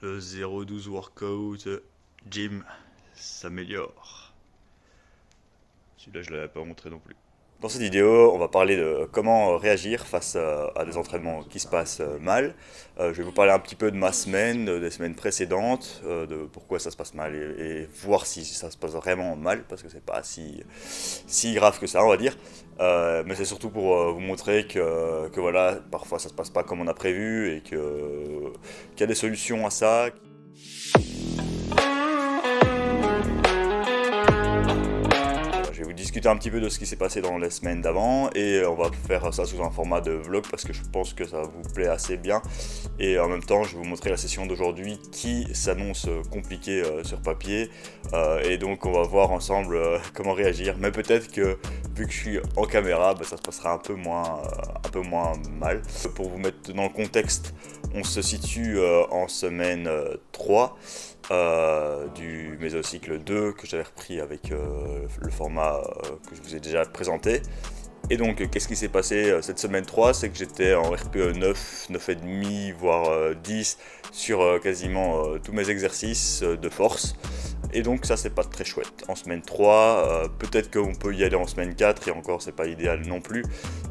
Le 0,12 workout gym s'améliore. Celui-là, je ne l'avais pas montré non plus. Dans cette vidéo, on va parler de comment réagir face à des entraînements qui se passent mal. Je vais vous parler un petit peu de ma semaine, des semaines précédentes, de pourquoi ça se passe mal et voir si ça se passe vraiment mal, parce que c'est pas si grave que ça, on va dire. Mais c'est surtout pour vous montrer que voilà, parfois ça se passe pas comme on a prévu et qu'il y a des solutions à ça. Je vais vous discuter un petit peu de ce qui s'est passé dans les semaines d'avant et on va faire ça sous un format de vlog parce que je pense que ça vous plaît assez bien. Et en même temps, je vais vous montrer la session d'aujourd'hui qui s'annonce compliquée sur papier. Et donc on va voir ensemble comment réagir. Mais peut-être que vu que je suis en caméra, ça se passera un peu moins mal. Pour vous mettre dans le contexte, on se situe en semaine 3. Du Mésocycle 2 que j'avais repris avec le format que je vous ai déjà présenté. Et donc qu'est-ce qui s'est passé cette semaine 3, c'est que j'étais en RPE 9, 9,5 voire 10 sur quasiment tous mes exercices de force. Et donc ça c'est pas très chouette. En semaine 3, peut-être qu'on peut y aller en semaine 4 et encore c'est pas idéal non plus.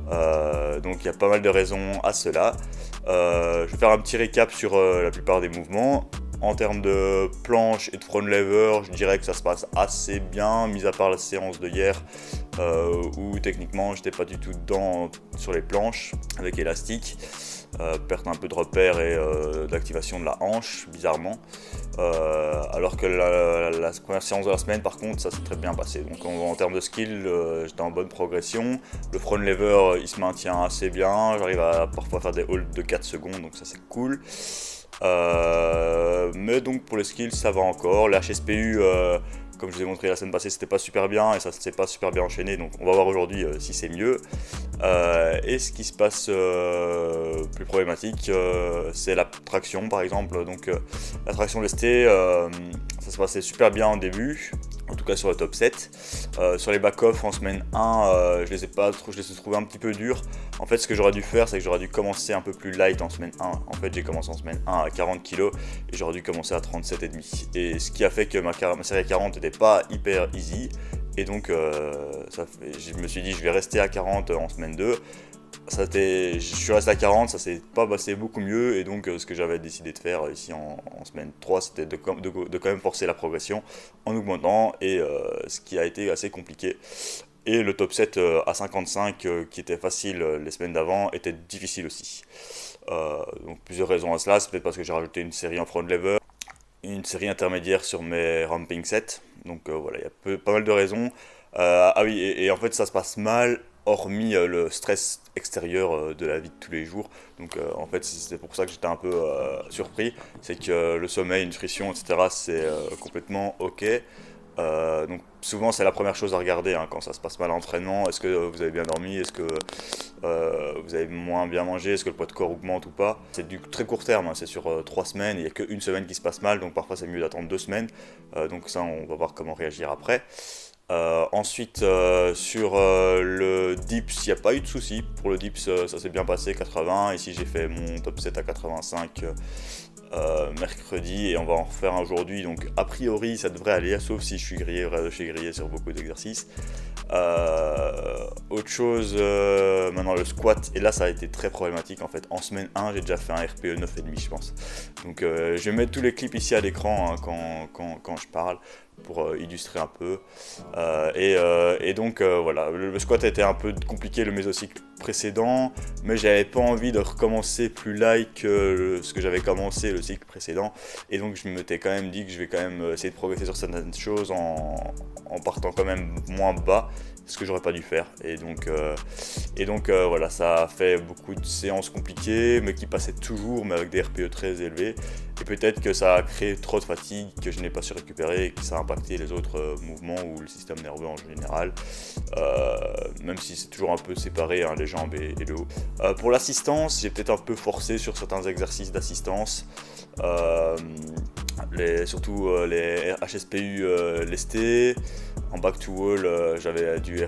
Donc il y a pas mal de raisons à cela. Je vais faire un petit récap sur la plupart des mouvements. En termes de planche et de front lever, je dirais que ça se passe assez bien, mis à part la séance de hier où techniquement j'étais pas du tout dedans sur les planches avec élastique. Perte un peu de repère et d'activation de la hanche, bizarrement. Alors que la première séance de la semaine, par contre, ça s'est très bien passé. Donc en termes de skill, j'étais en bonne progression. Le front lever, il se maintient assez bien. J'arrive à parfois faire des holds de 4 secondes, donc ça c'est cool. Mais donc pour les skills ça va encore. Le HSPU comme je vous ai montré la semaine passée c'était pas super bien et ça s'est pas super bien enchaîné, donc on va voir aujourd'hui si c'est mieux. Et ce qui se passe plus problématique c'est la traction par exemple. Donc la traction lestée ça se passait super bien en début, en tout cas sur le top 7. Sur les back-off en semaine 1, je les ai trouvés un petit peu durs. En fait, ce que j'aurais dû faire, c'est que j'aurais dû commencer un peu plus light en semaine 1. En fait, j'ai commencé en semaine 1 à 40 kg et j'aurais dû commencer à 37,5. Et ce qui a fait que ma série à 40 n'était pas hyper easy. Et donc, je me suis dit, je vais rester à 40 en semaine 2. Je suis resté à 40, ça s'est pas passé beaucoup mieux, et donc ce que j'avais décidé de faire ici en semaine 3, c'était de quand même forcer la progression en augmentant, et ce qui a été assez compliqué. Et le top 7 à 55 qui était facile les semaines d'avant était difficile aussi. Donc plusieurs raisons à cela, c'est peut-être parce que j'ai rajouté une série en front lever, une série intermédiaire sur mes ramping sets, donc voilà, il y a pas mal de raisons. Ah oui, et en fait ça se passe mal hormis le stress extérieur de la vie de tous les jours. Donc en fait c'est pour ça que j'étais un peu surpris, c'est que le sommeil, nutrition, etc. c'est complètement ok. Donc souvent c'est la première chose à regarder quand ça se passe mal à l'entraînement. Est-ce que vous avez bien dormi? Est-ce que vous avez moins bien mangé? Est-ce que le poids de corps augmente ou pas? C'est du très court terme, c'est sur 3 semaines, il n'y a qu'une semaine qui se passe mal, donc parfois c'est mieux d'attendre 2 semaines. Donc ça on va voir comment réagir après. Ensuite sur le dips, il n'y a pas eu de souci. Pour le dips ça s'est bien passé, 80. Ici j'ai fait mon top 7 à 85 mercredi et on va en refaire un aujourd'hui, donc a priori ça devrait aller, sauf si je suis grillé sur beaucoup d'exercices. Autre chose, maintenant le squat, et là ça a été très problématique en fait. En semaine 1 j'ai déjà fait un RPE 9,5 je pense, donc je vais mettre tous les clips ici à l'écran quand je parle pour illustrer un peu. Et donc voilà, le squat a été un peu compliqué le mésocycle précédent, mais j'avais pas envie de recommencer plus light que ce que j'avais commencé le cycle précédent, et donc je m'étais quand même dit que je vais quand même essayer de progresser sur certaines choses en partant quand même moins bas, ce que j'aurais pas dû faire. Et donc voilà, ça a fait beaucoup de séances compliquées mais qui passaient toujours, mais avec des RPE très élevés, et peut-être que ça a créé trop de fatigue que je n'ai pas su récupérer et que ça a impacté les autres mouvements ou le système nerveux en général, même si c'est toujours un peu séparé, les jambes et le haut. Pour l'assistance, j'ai peut-être un peu forcé sur certains exercices d'assistance, surtout les HSPU lestés. En back to wall, j'avais du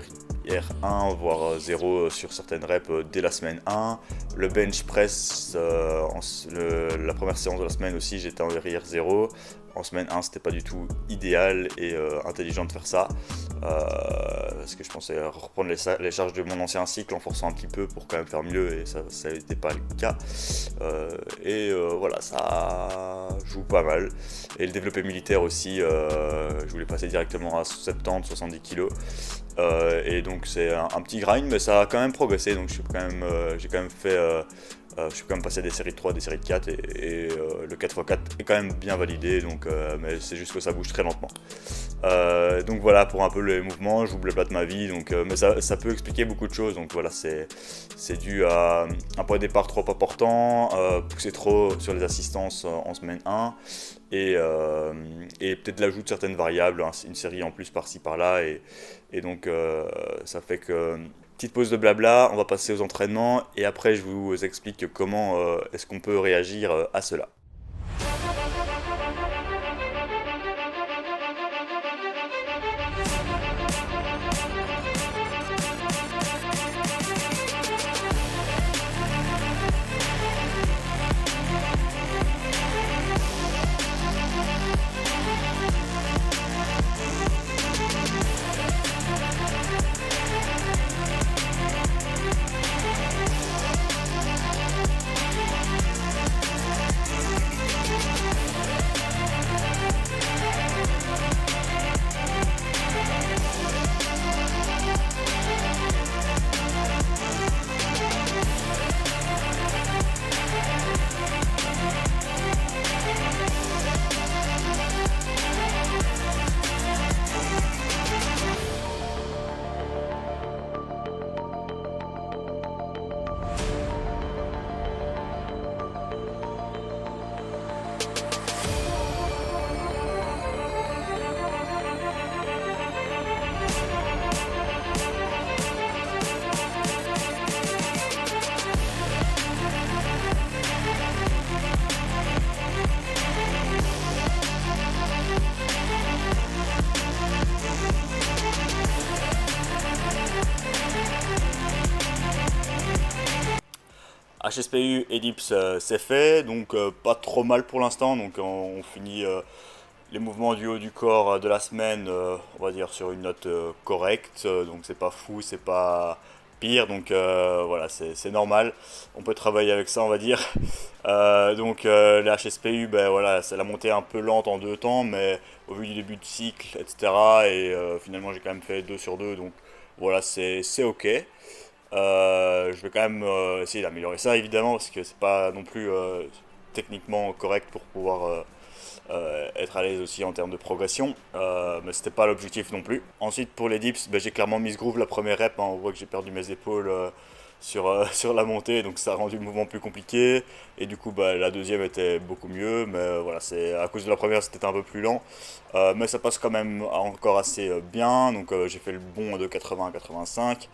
R1 voire 0 sur certaines reps dès la semaine 1. Le bench press, la première séance de la semaine aussi, j'étais en RIR 0. En semaine 1, c'était pas du tout idéal et intelligent de faire ça, parce que je pensais reprendre les charges de mon ancien cycle en forçant un petit peu pour quand même faire mieux, et ça n'était pas le cas. Voilà, ça joue pas mal. Et le développé militaire aussi, je voulais passer directement à 70-70 kg. Et donc c'est un petit grind, mais ça a quand même progressé, donc j'ai quand même fait... je suis quand même passé des séries de 3 des séries de 4 et le 4x4 est quand même bien validé, donc, mais c'est juste que ça bouge très lentement. Donc voilà pour un peu les mouvements, je vous blablate ma vie, donc, mais ça peut expliquer beaucoup de choses. Donc voilà, c'est dû à un point de départ trop important, pousser trop sur les assistances en semaine 1 et peut-être l'ajout de certaines variables, hein, une série en plus par-ci par-là, et donc ça fait que... Petite pause de blabla, on va passer aux entraînements et après je vous explique comment est-ce qu'on peut réagir à cela. HSPU et dips c'est fait, donc pas trop mal pour l'instant. Donc on finit les mouvements du haut du corps de la semaine, on va dire sur une note correcte, donc c'est pas fou, c'est pas pire, donc voilà, c'est normal, on peut travailler avec ça, on va dire. Donc les HSPU, ben voilà, c'est la montée un peu lente en 2 temps, mais au vu du début de cycle, etc. Et finalement j'ai quand même fait 2 sur 2, donc voilà, c'est ok. Je vais quand même essayer d'améliorer ça évidemment, parce que c'est pas non plus techniquement correct pour pouvoir être à l'aise aussi en termes de progression, mais c'était pas l'objectif non plus. Ensuite pour les dips, ben, j'ai clairement mis ce groove la première rep, hein, on voit que j'ai perdu mes épaules sur la montée, donc ça a rendu le mouvement plus compliqué, et du coup bah, la deuxième était beaucoup mieux, mais voilà, c'est à cause de la première c'était un peu plus lent, mais ça passe quand même encore assez bien. Donc j'ai fait le bon de 80 à 85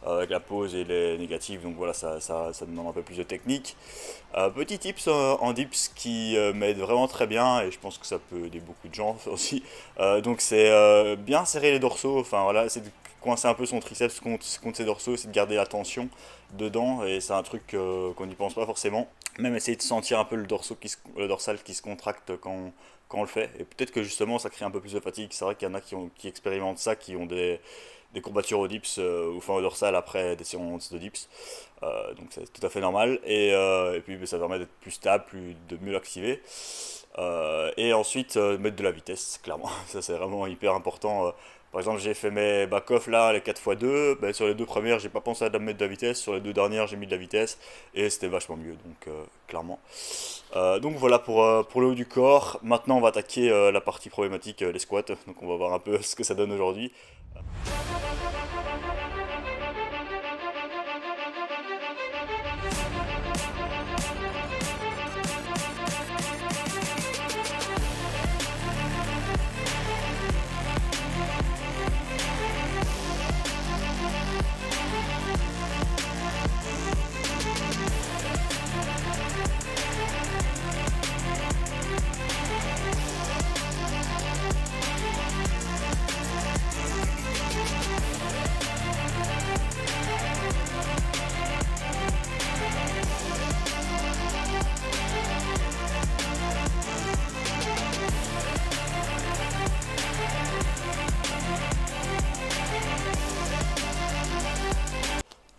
avec la pause et les négatives, donc voilà, ça demande un peu plus de technique. Petit tips en dips qui m'aide vraiment très bien, et je pense que ça peut aider beaucoup de gens aussi, donc c'est bien serrer les dorsaux, enfin voilà, c'est de coincer un peu son triceps contre ses dorsaux, c'est de garder la tension dedans, et c'est un truc qu'on n'y pense pas forcément. Même essayer de sentir un peu le dorsal qui se contracte quand on le fait, et peut-être que justement ça crée un peu plus de fatigue. C'est vrai qu'il y en a qui expérimentent ça, qui ont des courbatures au dips ou enfin au dorsal après des séances de dips, donc c'est tout à fait normal, et puis ça permet d'être plus stable, de mieux l'activer. Et ensuite mettre de la vitesse, clairement, ça c'est vraiment hyper important. Par exemple, j'ai fait mes back-off là, les 4x2, ben, sur les 2 premières j'ai pas pensé à mettre de la vitesse, sur les 2 dernières j'ai mis de la vitesse, et c'était vachement mieux, donc clairement. Donc voilà pour le haut du corps. Maintenant on va attaquer la partie problématique, les squats, donc on va voir un peu ce que ça donne aujourd'hui.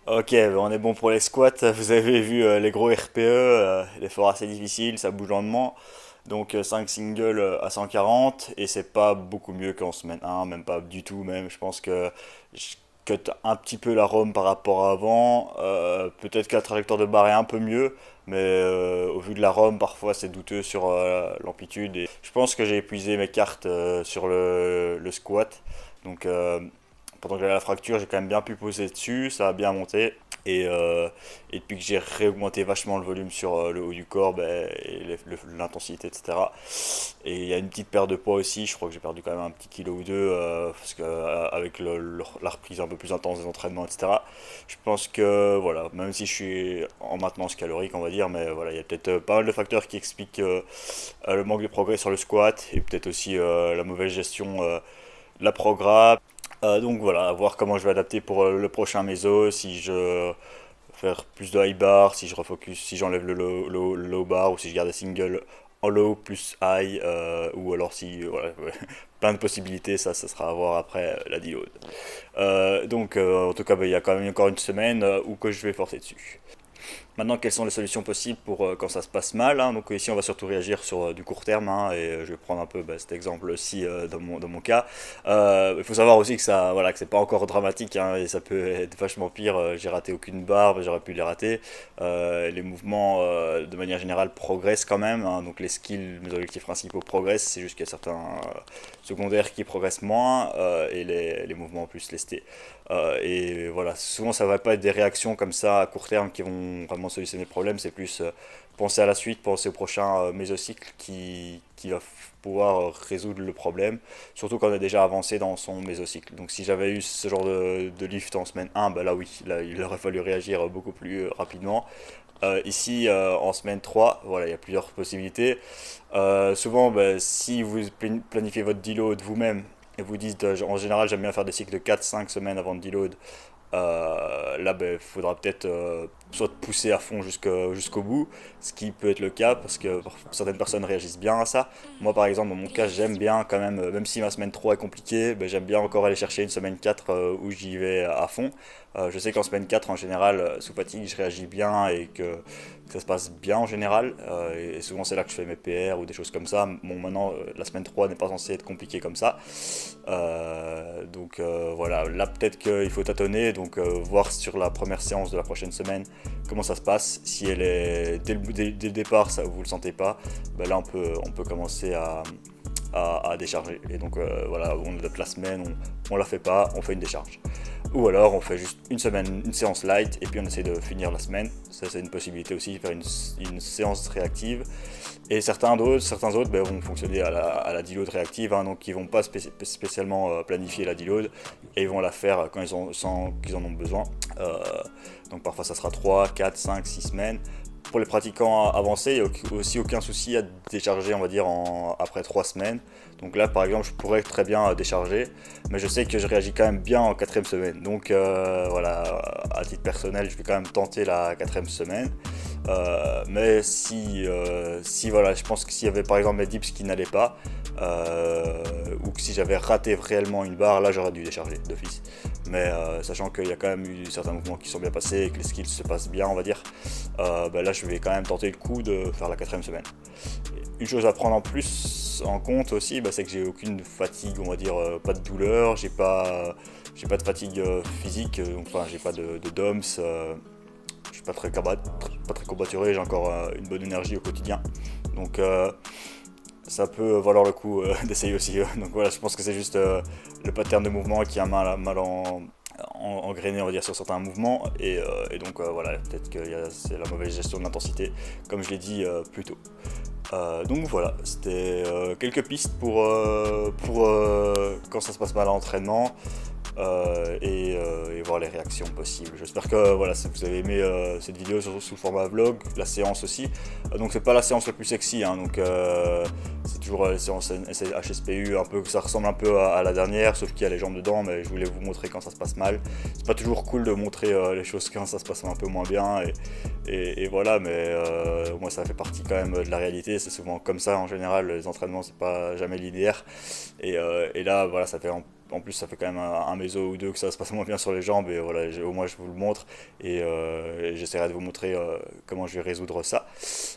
Ok, on est bon pour les squats. Vous avez vu les gros RPE, l'effort assez difficile, ça bouge lentement. Donc 5 singles à 140 et c'est pas beaucoup mieux qu'en semaine 1, même pas du tout même. Je pense que je cut un petit peu la ROM par rapport à avant. Peut-être que la trajectoire de barre est un peu mieux, mais au vu de la ROM, parfois c'est douteux sur l'amplitude. Et je pense que j'ai épuisé mes cartes sur le squat. Donc pendant que j'avais la fracture, j'ai quand même bien pu poser dessus, ça a bien monté. Et depuis que j'ai réaugmenté vachement le volume sur le haut du corps, ben, et l'intensité, etc. Et il y a une petite perte de poids aussi, je crois que j'ai perdu quand même un petit kilo ou deux, parce que avec la reprise un peu plus intense des entraînements, etc. Je pense que, voilà, même si je suis en maintenance calorique, on va dire, mais voilà, il y a peut-être pas mal de facteurs qui expliquent le manque de progrès sur le squat, et peut-être aussi la mauvaise gestion de la prograde. Donc voilà, à voir comment je vais adapter pour le prochain méso, si je faire plus de high bar, si je refocus, si j'enlève le low bar ou si je garde des singles en low plus high, ou alors si voilà, ouais, plein de possibilités, ça sera à voir après la deload. Donc en tout cas, bah, il y a quand même encore une semaine où que je vais forcer dessus. Maintenant, quelles sont les solutions possibles pour quand ça se passe mal, hein. Donc ici, on va surtout réagir sur du court terme, hein, et je vais prendre un peu cet exemple-ci dans mon cas. Il faut savoir aussi que ça, voilà, que c'est pas encore dramatique, hein, et ça peut être vachement pire. J'ai raté aucune barre, mais j'aurais pu les rater. Les mouvements, de manière générale, progressent quand même, hein. Donc les skills, mes objectifs principaux progressent. C'est juste qu'il y a certains secondaires qui progressent moins, et les mouvements plus lestés. Et voilà, souvent ça va pas être des réactions comme ça à court terme qui vont vraiment solutionner le problème, c'est plus penser à la suite, penser au prochain mésocycle qui va pouvoir résoudre le problème, surtout quand on est déjà avancé dans son mésocycle. Donc si j'avais eu ce genre de lift en semaine 1, bah là oui, là il aurait fallu réagir beaucoup plus rapidement. Ici, en semaine 3, voilà, il y a plusieurs possibilités. Souvent, bah, si vous planifiez votre deload vous-même, et vous dites, en général, j'aime bien faire des cycles de 4-5 semaines avant de deload. Là, il faudra peut-être soit pousser à fond jusqu'au bout, ce qui peut être le cas parce que certaines personnes réagissent bien à ça. Moi, par exemple, dans mon cas, j'aime bien quand même, même si ma semaine 3 est compliquée, j'aime bien encore aller chercher une semaine 4 où j'y vais à fond. Je sais qu'en semaine 4, en général, sous fatigue, je réagis bien et que ça se passe bien en général. Et souvent, c'est là que je fais mes PR ou des choses comme ça. Bon, maintenant, la semaine 3 n'est pas censée être compliquée comme ça. Donc voilà, là peut-être qu'il faut tâtonner, donc voir sur la première séance de la prochaine semaine comment ça se passe. Si elle est dès le départ, ça vous le sentez pas, là on peut commencer à décharger. Et donc voilà, on note la semaine, on la fait pas, on fait une décharge. Ou alors on fait juste une semaine, une séance light, et puis on essaie de finir la semaine. Ça c'est une possibilité aussi, faire une séance réactive. Et certains autres vont fonctionner à la deload réactive, hein, donc ils vont pas spécialement planifier la deload, et ils vont la faire quand ils sentent qu'ils en ont besoin. Euh, donc parfois ça sera 3, 4, 5, 6 semaines. Pour les pratiquants avancés, il n'y a aussi aucun souci à décharger, on va dire, après 3 semaines. Donc là, par exemple, je pourrais très bien décharger, mais je sais que je réagis quand même bien en quatrième semaine. Donc voilà, à titre personnel, je vais quand même tenter la quatrième semaine. Mais si voilà, je pense que s'il y avait par exemple mes dips qui n'allaient pas, ou que si j'avais raté réellement une barre, là j'aurais dû décharger d'office. Mais sachant qu'il y a quand même eu certains mouvements qui sont bien passés et que les skills se passent bien, on va dire, là je vais quand même tenter le coup de faire la quatrième semaine. Une chose à prendre en plus en compte aussi, c'est que j'ai aucune fatigue, on va dire, pas de douleur, j'ai pas de fatigue physique, enfin j'ai pas de DOMS, je suis pas très courbaturé, j'ai encore une bonne énergie au quotidien. Donc ça peut valoir le coup d'essayer aussi. Donc voilà, je pense que c'est juste le pattern de mouvement qui a mal engrainé, on va dire, sur certains mouvements. Et donc voilà, peut-être que c'est la mauvaise gestion de l'intensité, comme je l'ai dit plus tôt. Donc voilà, c'était quelques pistes pour quand ça se passe mal à l'entraînement. Et voir les réactions possibles. J'espère que voilà, si vous avez aimé cette vidéo sous le format vlog, la séance aussi. Donc c'est pas la séance la plus sexy, hein, donc c'est toujours la séance HSPU, un peu, ça ressemble un peu à la dernière, sauf qu'il y a les jambes dedans, mais je voulais vous montrer quand ça se passe mal. C'est pas toujours cool de montrer les choses quand ça se passe un peu moins bien, et voilà, mais moi ça fait partie quand même de la réalité, c'est souvent comme ça en général, les entraînements c'est pas jamais linéaire, et là voilà, ça fait en plus ça fait quand même un méso ou deux que ça se passe moins bien sur les jambes, et voilà, au moins je vous le montre, et j'essaierai de vous montrer comment je vais résoudre ça.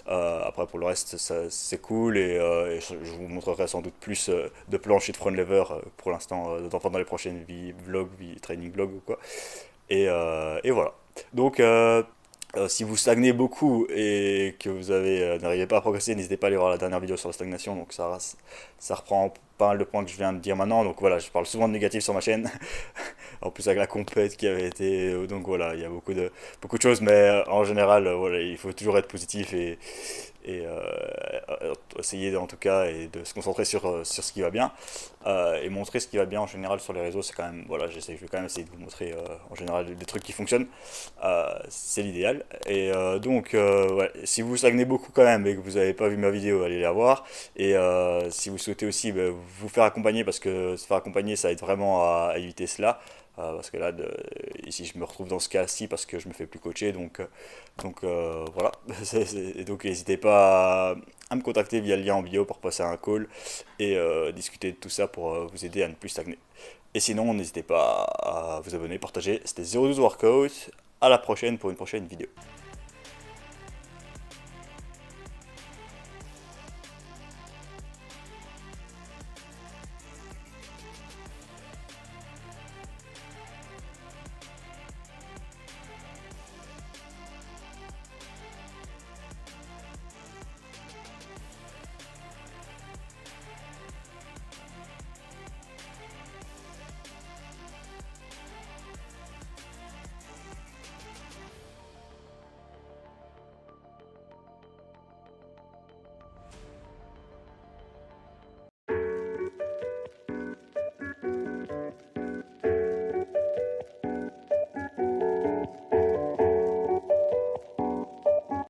Après pour le reste c'est cool, et je vous montrerai sans doute plus de planches et de front lever pour l'instant, pendant les prochaines vlogs, training vlogs ou quoi. Et voilà. Donc si vous stagnez beaucoup et que vous n'arrivez pas à progresser, n'hésitez pas à aller voir la dernière vidéo sur la stagnation. Donc ça reprend pas mal de points que je viens de dire maintenant. Donc voilà, je parle souvent de négatif sur ma chaîne. En plus avec la compète qui avait été, donc voilà, il y a beaucoup de choses, mais en général, voilà, il faut toujours être positif, et essayer en tout cas et de se concentrer sur ce qui va bien, et montrer ce qui va bien en général sur les réseaux. C'est quand même, voilà, je vais quand même essayer de vous montrer en général des trucs qui fonctionnent. C'est l'idéal. Et donc ouais, si vous stagnez beaucoup quand même et que vous n'avez pas vu ma vidéo, allez la voir. Et si vous souhaitez aussi vous faire accompagner, parce que se faire accompagner ça aide vraiment à éviter cela. Parce que là, ici, je me retrouve dans ce cas-ci parce que je me fais plus coacher, donc voilà. Et donc, n'hésitez pas à me contacter via le lien en bio pour passer un call et discuter de tout ça pour vous aider à ne plus stagner. Et sinon, n'hésitez pas à vous abonner, partager. C'était 012 Workout. À la prochaine pour une prochaine vidéo.